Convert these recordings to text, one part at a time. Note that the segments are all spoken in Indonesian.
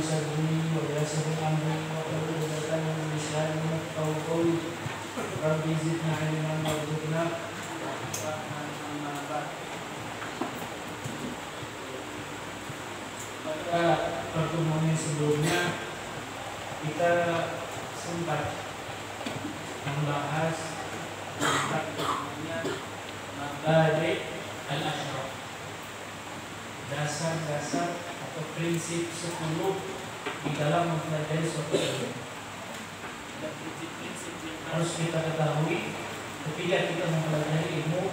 صدري ويسر أمري واحلل عقدة من لساني يفقهوا قولي رب زدنا علما وارزقنا pada pertemuan yang sebelumnya kita sempat membahas tentang mabadi' al-ashraf, dasar-dasar atau prinsip 10 di dalam mempelajari suatu ilmu. Dan prinsip-prinsip yang harus kita ketahui ketika kita mempelajari ilmu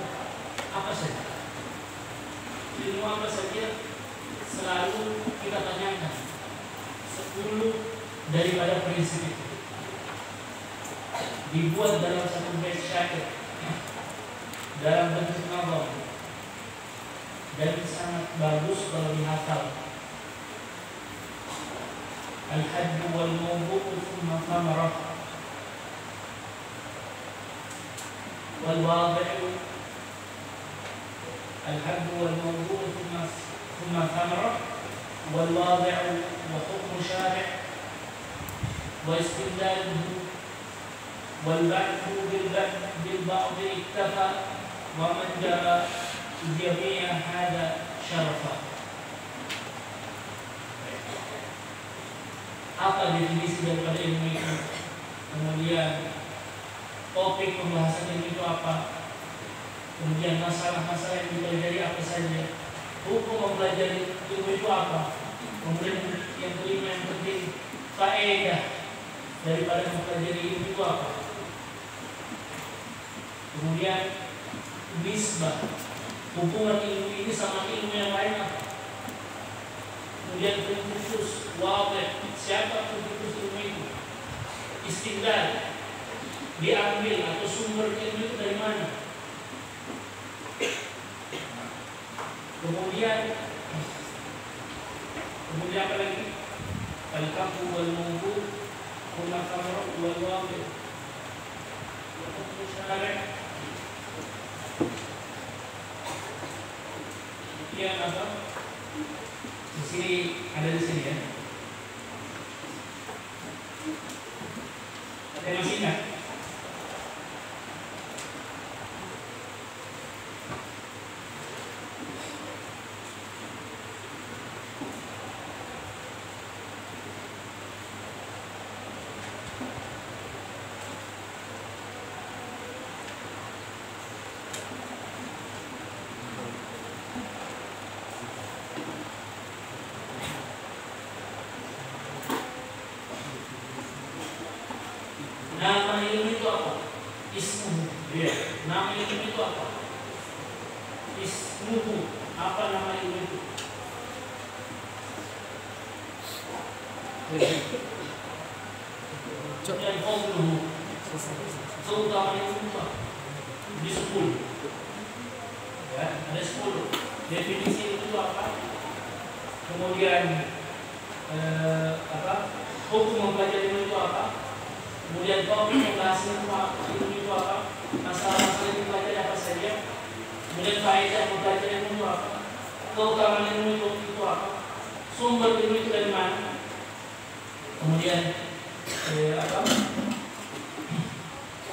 apa saja. Ilmu apa saja selalu kita tanyakan 10 daripada prinsip itu. Dibuat dalam satu bait syair dalam bentuk nazam dan sangat bagus kalau dihafal. Al-haddu wal mawdu'u thumma thamarah wal wadi'u al-haddu wal mawdu'u thumma thamarah wal wadi'u wa hukmu syari' wa istidlaluhu wal ba'du bil ba'di iktafa wa man jara jami'a hada syarafa. Apa definisi daripada ilmu itu? Kemudian topik pembahasan ilmu itu apa? Kemudian masalah-masalah yang dipelajari apa saja? Hukum mempelajari ilmu itu apa? Kemudian yang kelima yang penting, faedah daripada mempelajari ilmu itu apa? Kemudian nisbah, hubungan ilmu ini sama ilmu yang lain apa? Kemudian pencetus, wadih, siapa pencetus ilmu itu? Istidlal, diambil atau sumber ilmu itu dari mana? Kemudian apa lagi? Al-kafu wal mawdu' wal thamarah wal wadih wa hukmu syari'. Kemudian apa? Di sini ada di sini ya. Ada yang masih ingat? Nama ilmu itu apa? Ismuhu. Ya. Nama ilmu itu apa? Ismuhu. Apa nama ilmu itu? Dan qawluhu. Keutamaan ilmu itu apa? Di 10. Ya, ada 10. Definisi ilmu itu apa? Kemudian hukum mempelajari ilmu itu apa? Kemudian topik pembahasan ilmu itu apa? Masalah-masalah yang dipelajari apa saja? Kemudian faedah mempelajari ilmu itu apa? Keutamaan ilmu itu apa? Sumber ilmu itu dari mana? Kemudian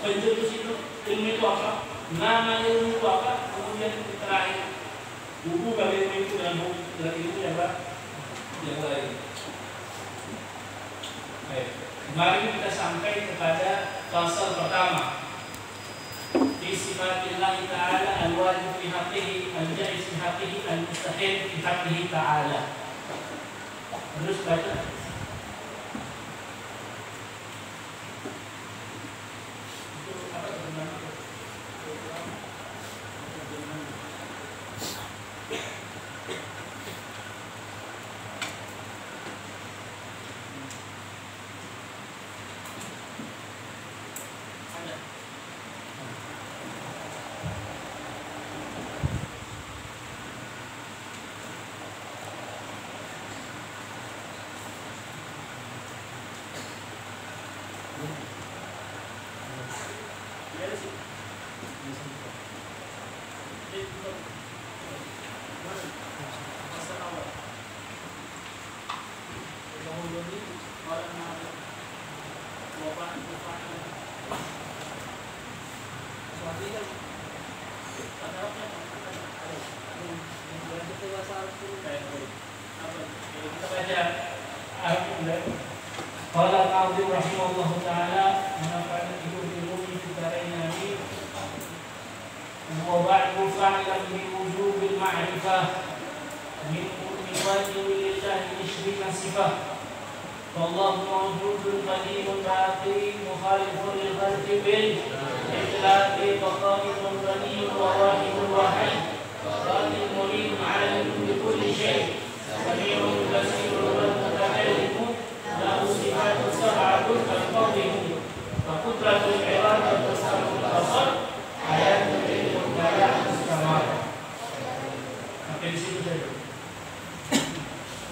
pencetus itu ilmu itu apa? Nama ilmu itu apa? Kemudian terakhir hubungan ilmu itu dengan ilmu yang lain. Baik. Mari kita sampai kepada pasal pertama. Fi sifatillah ta'ala al-wajib fi haqqihi, al-jaiz fi haqqihi, al-mustahil fi haqqihi ta'ala. Terus baca. Itu apa sebenarnya? Qala al-Qadhi rahimahullah ta'ala menafa'ana ibu ilmi fitarayna ini wa ba'du fa'lam bi wujubil ma'rifah min wajibi lillahi ishrina sifah wallahu mawjudun qadimun baqi mukhalifun lil khalqi bil itlaqi wa qadimun ghaniyun wa wahidun wahid qadim murid 'alimun bi kulli shay' sami'un basirun wa mutakallimun lahu sifatun sab'atun al-qadimun wa qudratul irada wa sam'ul basar ayatun ilmun kalam istamar. Sampai di situ saja.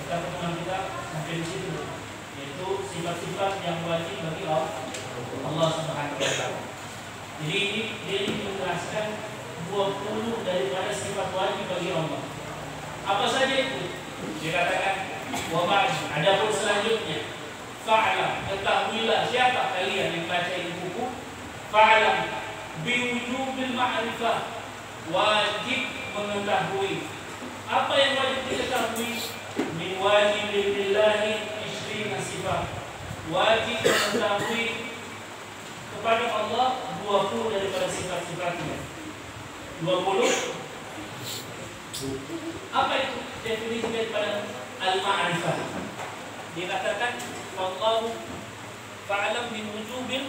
Kita pertemuan kita sampai di situ, yaitu sifat-sifat yang wajib bagi Allah Subhanahu wa taala. Jadi dia menjelaskan 20 daripada sifat wajib bagi Allah. Apa saja itu? Dikatakan wa ba'd. Adapun selanjutnya, fa'lam, ketahuilah siapa kalian yang baca ini buku, fa'lam biwujubil ma'rifah, wajib mengetahui. Apa yang wajib diketahui? Min wajibillahi ishrina sifat, wajib mengetahui kepada Allah 20 daripada sifat-sifatnya. 20. Apa itu definisi daripada al-ma'rifah? Dikatakan wallahu fa'lam min wujubil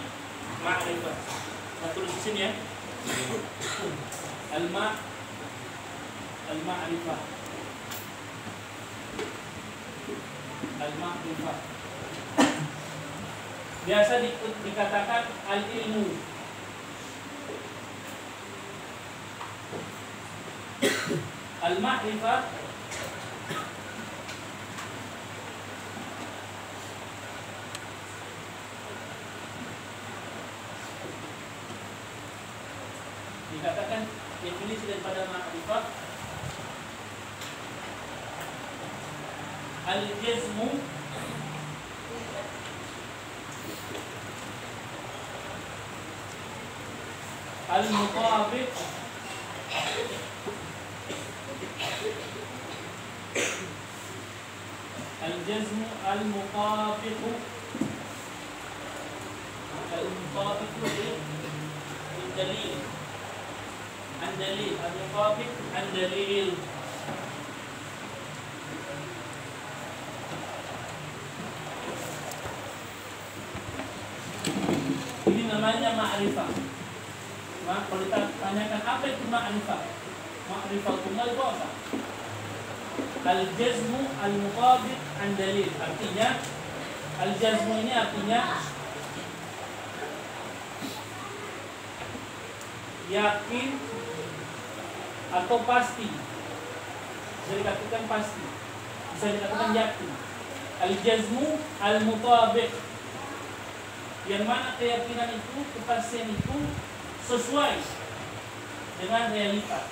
ma'rifah. Nah, tulis di sini ya. Al-ma'rifah. Al-ma'rifah. Biasa dikatakan al-ilmu. Al-ma'rifah dikatakan definisi daripada ma'rifah al-jazmu al-mutabiq al-jazmu al-mutabiq al-dalil al-dalil al-mutabiq al-dalil. Ini namanya ma'rifah. Kalau kita tanyakan apa itu ma'rifah? Ma'rifah itu apa? Al-jazmu al-mutabiq al-dalil. Artinya al-jazmu ini artinya yakin atau pasti. Bisa dikatakan pasti, bisa dikatakan yakin. Al-jazmu al-mutabiq, yang mana keyakinan itu, kepastian itu sesuai dengan realita,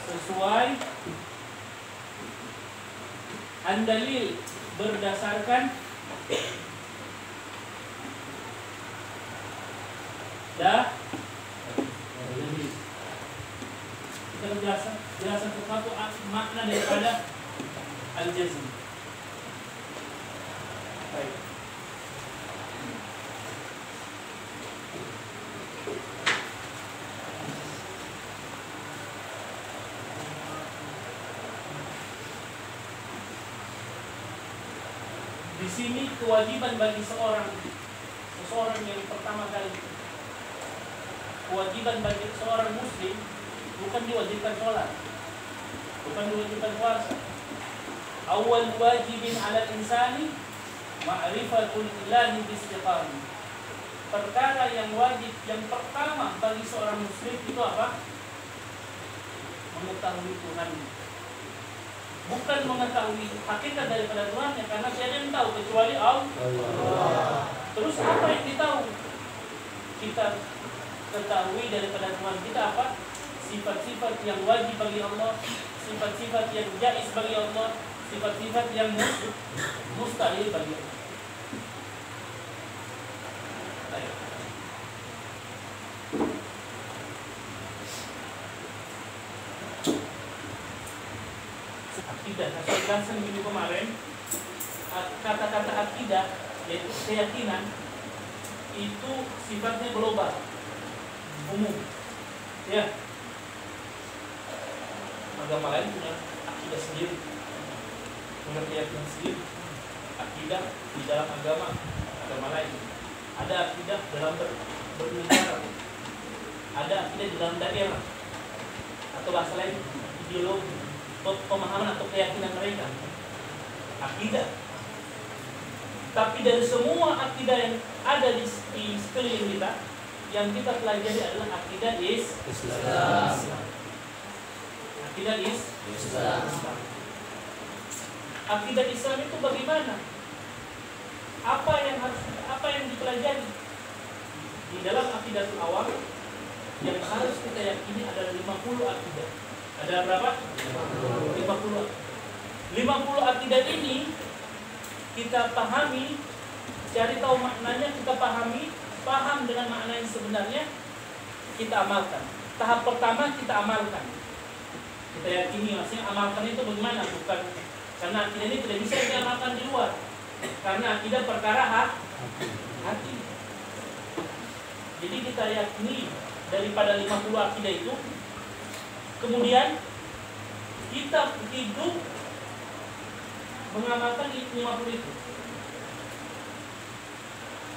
sesuai an-dalil, berdasarkan kita menjelaskan sesuatu makna daripada al-jazm. Baik. Di sini kewajiban bagi seseorang yang pertama kali, kewajiban bagi seorang muslim bukan diwajibkan sholat, bukan diwajibkan puasa. Awal wajibin 'ala insani ma'rifatul ilahi biistiqamah. Perkara yang wajib yang pertama bagi seorang muslim itu apa? Mengetahui Tuhan. Bukan mengetahui hakikat daripada Tuhannya, karena tiada yang tahu kecuali Allah. Terus apa yang ditahu? Kita ketahui daripada Tuhan kita apa? Sifat-sifat yang wajib bagi Allah, sifat-sifat yang jaiz bagi Allah, sifat-sifat yang mustahil bagi Allah. Akidah. Nah, saya jelaskan minggu kemarin, kata-kata akidah yaitu keyakinan itu sifatnya global, umum. Ya. Agama lain punya akidah sendiri, punya keyakinan sendiri. Akidah di dalam agama lain. Ada akidah dalam bernegara, ada akidah di dalam daerah, atau bahasa lain ideologi, pemahaman atau keyakinan mereka. Akidah. Tapi dari semua akidah yang ada di sekeliling kita, yang kita pelajari adalah akidah Islam. Akidah Islam. Akidah Islam itu bagaimana? Apa yang dipelajari di dalam akidah awal yang harus kita yakini adalah 50 akidah. Ada berapa? 50. 50 akidah ini kita pahami, cari tahu maknanya, kita paham dengan makna yang sebenarnya, kita amalkan. Tahap pertama kita amalkan. Kita yakini, maksudnya amalkan itu bagaimana? Bukan karena akidah ini tidak bisa diamalkan di luar. Karena akidah perkara hati. Jadi kita yakini daripada 50 akidah itu, kemudian kita hidup mengamalkan 50 itu.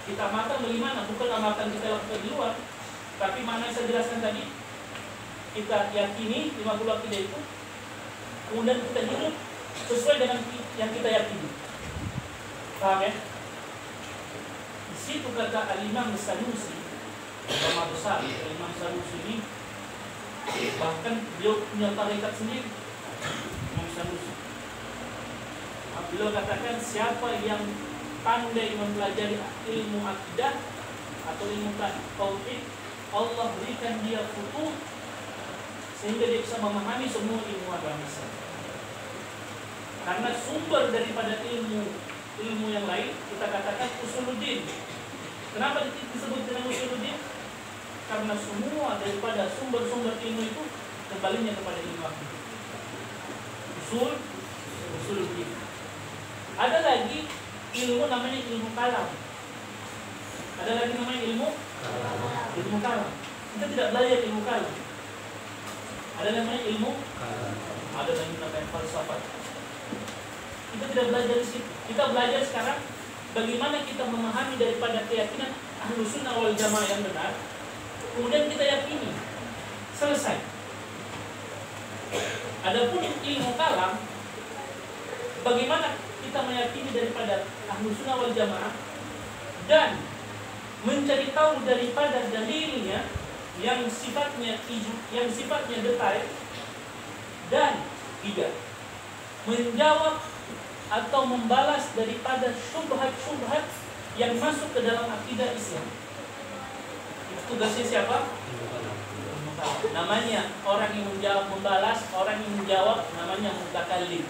Kita amalkan bagaimana? Bukan amalkan kita lakukan di luar, tapi mana yang saya jelaskan tadi, kita yakini 50 akidah itu, kemudian kita hidup sesuai dengan yang kita yakini. Paham ya? Di situ kata Al-Imam Sanusi, ulama besar, Al-Imam Sanusi ini, bahkan beliau punya tarekat sendiri, Imam Sanusi. Beliau katakan siapa yang pandai mempelajari ilmu akidah atau ilmu tauhid, Allah berikan dia futuh sehingga dia bisa memahami semua ilmu agama Islam. Karena sumber daripada ilmu yang lain kita katakan usuluddin. Kenapa disebut dengan usuluddin? Karena semua daripada sumber-sumber ilmu itu kembalinya kepada ilmu akidah. Usuluddin. Ada lagi ilmu namanya ilmu kalam. Ada lagi namanya ilmu kalam. Kita tidak belajar ilmu kalam. Ada namanya ilmu kalam. Ada lagi namanya falsafat. Kita tidak belajar di situ. Kita belajar sekarang bagaimana kita memahami daripada keyakinan Ahlus Sunnah wal Jamaah yang benar. Kemudian kita yakini. Selesai. Adapun ilmu kalam, bagaimana kita meyakini daripada Ahlus Sunnah wal Jamaah dan mencari tahu daripada dalilnya yang sifatnya detail, dan tiga, menjawab atau membalas daripada syubhat-syubhat yang masuk ke dalam akidah Islam. Itu tugasnya siapa? Namanya orang yang menjawab, membalas, orang yang menjawab namanya mutakallim.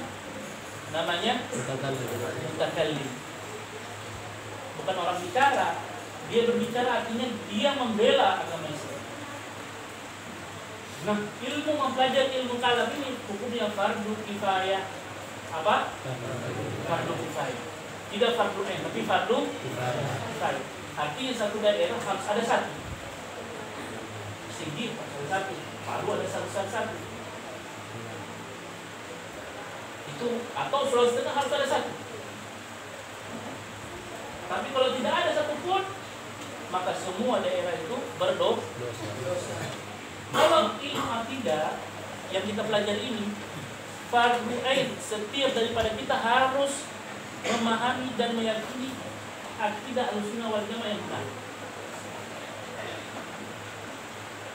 Namanya mutakallim. Bukan orang bicara. Dia berbicara artinya dia membela agama Islam. Nah, ilmu mempelajari ilmu kalam ini hukumnya fardu kifayah. Apa? Fardu kifayah. Tidak fardu ain, tapi fardu kifayah. Artinya satu daerah harus ada satu. Singgi harus ada satu. Palu ada satu. Itu atau Sulawesi Tengah harus ada satu. Tapi kalau tidak ada satu pun, maka semua daerah itu berdosa. Kalau ilmu akidah yang kita pelajari ini fardu ain, setiap daripada kita harus memahami dan meyakini akidah Ahlussunnah wal Jamaah yang benar.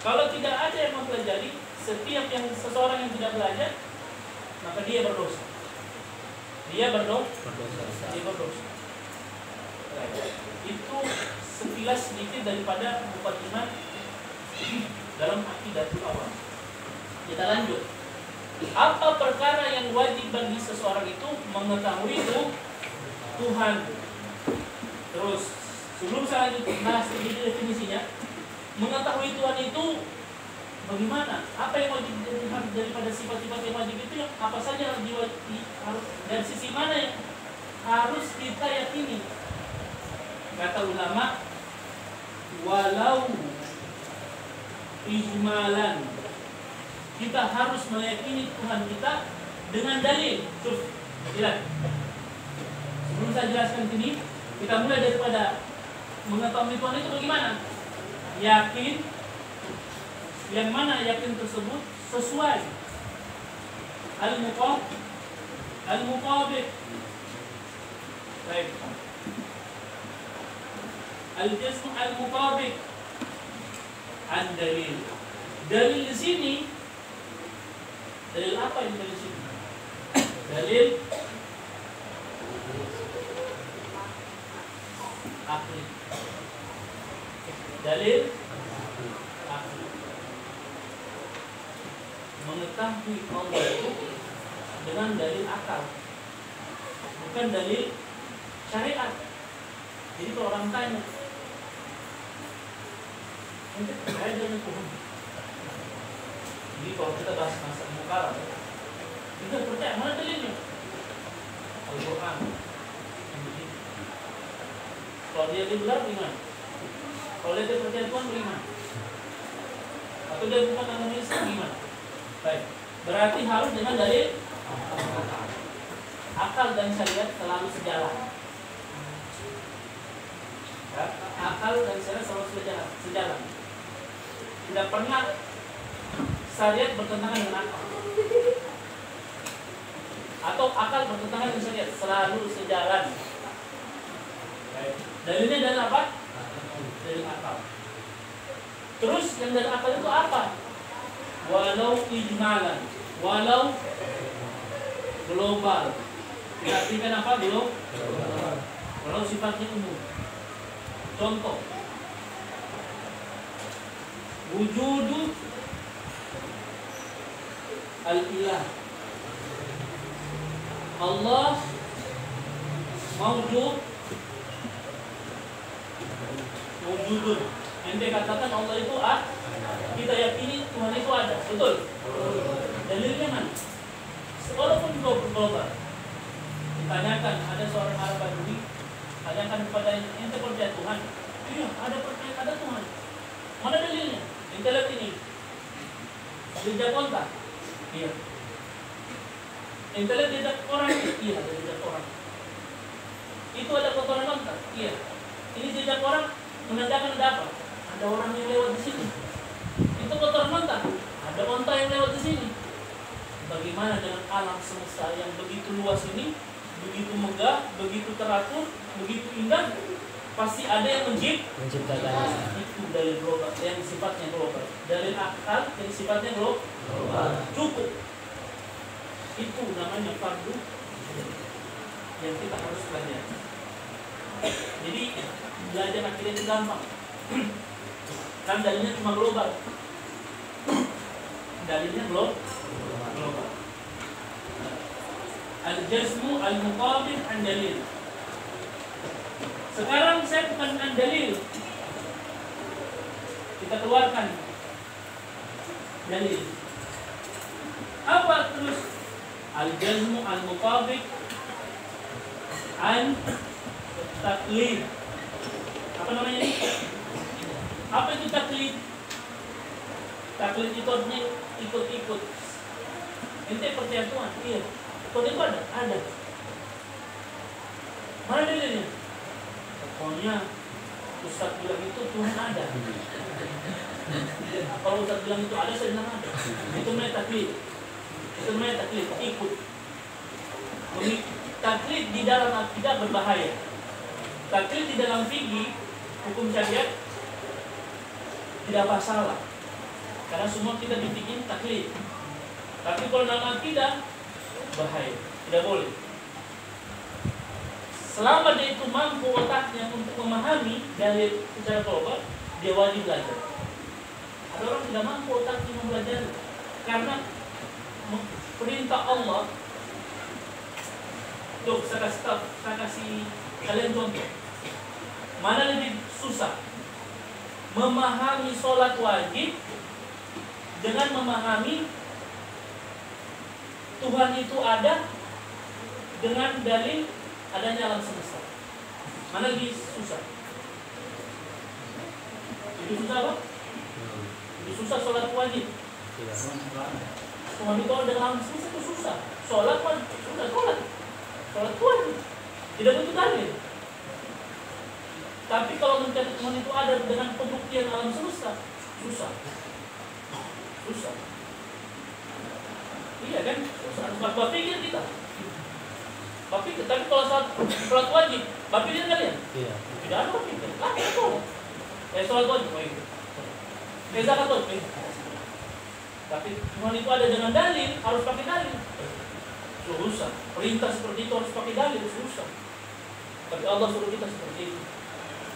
Kalau tidak ada yang mempelajari, setiap seseorang yang tidak belajar, maka dia berdosa. Dia berdosa. Itu sekilas sedikit daripada mukadimah dalam akidah awal. Kita lanjut. Apa perkara yang wajib bagi seseorang itu mengetahui itu Tuhan. Terus sebelum saya lanjut bahas sedikit definisinya, mengetahui Tuhan itu Bagaimana? Apa yang wajib daripada sifat-sifat yang wajib itu yang apa saja harus dari sisi mana yang harus kita yakini? Kata ulama, walau ijmalan, kita harus meyakini Tuhan kita dengan dalil. Terus, lihat. Sebelum saya jelaskan ini, kita mulai daripada mengetahui Tuhan itu bagaimana? Yakin. Yang mana yakin tersebut sesuai al-muqabil. Baik. Al-jazm al-muqabil an-dalil. Dalil di sini, dalil apa yang dari sini? Dalil akli. Dalil akli. Mengetahui Allah itu dengan dalil akal, bukan dalil syariat. Jadi kalau orang tanya, nanti saya dengan Tuhan. Jadi kalau kita bahas masalah mukaram, kita percaya mana dalilnya? Al-Quran. Kalau dia benar beriman. Kalau dia percaya Tuhan beriman. Atau dia bukan agama Islam beriman. Baik. Berarti harus dengan dalil akal dan syariat selalu sejalan. Ya, akal dan syariat selalu sejalan. Tidak pernah syariat bertentangan dengan akal. Atau akal bertentangan dengan syariat, selalu sejalan. Baik. Dalilnya dari apa? Dari akal. Terus yang dari akal itu apa? Walau ijmalan, walau global. Diartikan apa? Global. Walau sifatnya umum. Contoh, wujudu al-ilah. Allah wujudun. Ente katakan Allah itu kita yakini Tuhan itu ada, betul? Dalilnya mana? Walaupun global. Ditanyakan, ada seorang Arab Badui, tanyakan kepada ente percaya Tuhan? Iya, ada Tuhan. Mana dalilnya? Ente lihat ini. Jejak kontak? Iya. Ente lihat jejak orang? Iya, ada jejak orang. Itu ada kotoran kontak? Iya. Ini jejak orang menandakan ada apa? Ada orang yang lewat di sini. Itu kotoran onta. Ada onta yang lewat di sini. Bagaimana dengan alam semesta yang begitu luas ini, begitu megah, begitu teratur, begitu indah? Pasti ada yang menciptakan. Itu dalil global yang sifatnya global. Dalil akal yang sifatnya global. Cukup. Itu namanya fardu yang kita harus pelajari. Jadi belajar akidah itu gampang. Kan dalilnya cuma global. Dalilnya global. Al-jazmu al-muqabil an dalil. Sekarang saya bukan an dalil. Kita keluarkan dalil. Apa terus? Al-jazmu al-muqabil an taklid. Apa namanya ini? Apa itu taklid? Taklid itu artinya ikut-ikut. Ente percaya Tuhan? Iya. Tuhan itu ada? Ada. Mana dalilnya? Pokoknya Ustaz bilang itu Tuhan ada. Kalau Ustaz bilang itu ada, saya bilang ada. Itu namanya taklid. Itu namanya taklid, ikut. Taklid di dalam akidah berbahaya. Taklid di dalam fikih, hukum syariat tidak masalah. Karena semua kita bikin taklid. Tapi kalau dalam akidah bahaya, tidak boleh. Selama dia itu mampu otaknya untuk memahami dalil secara global, dia wajib belajar. Ada orang tidak mampu otaknya mempelajari karena perintah Allah. Tuh, saya kasih kalian contoh. Mana lebih susah? Memahami sholat wajib dengan memahami Tuhan itu ada dengan dalil adanya alam semesta. Mana lagi susah? Lebih susah apa? Lebih susah sholat wajib. Tuhan itu ada dengan alam semesta itu susah. Sholat wajib, susah sholat. Sholat wajib. Tidak butuh dalil. Tapi kalau mencari Tuhan itu ada dengan pembuktian alam semesta, susah. Susah. Iya kan? Bapak pikir kita. Bapak pikir. Tapi kalau sholat wajib, bapak pikir kalian? Iya. Tidak ada bapak pikir. Kita sholat. Sholat wajib. Zakat wajib. Tapi Tuhan itu ada dengan dalil, harus pakai dalil. Susah. Perintah seperti itu harus pakai dalil, susah. Tapi Allah suruh kita seperti itu.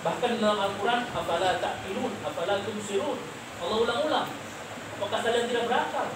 Bahkan dalam Al-Quran, afala ta'qilun, afala tubsirun. Allah ulang-ulang. Apakah kalian tidak berakal?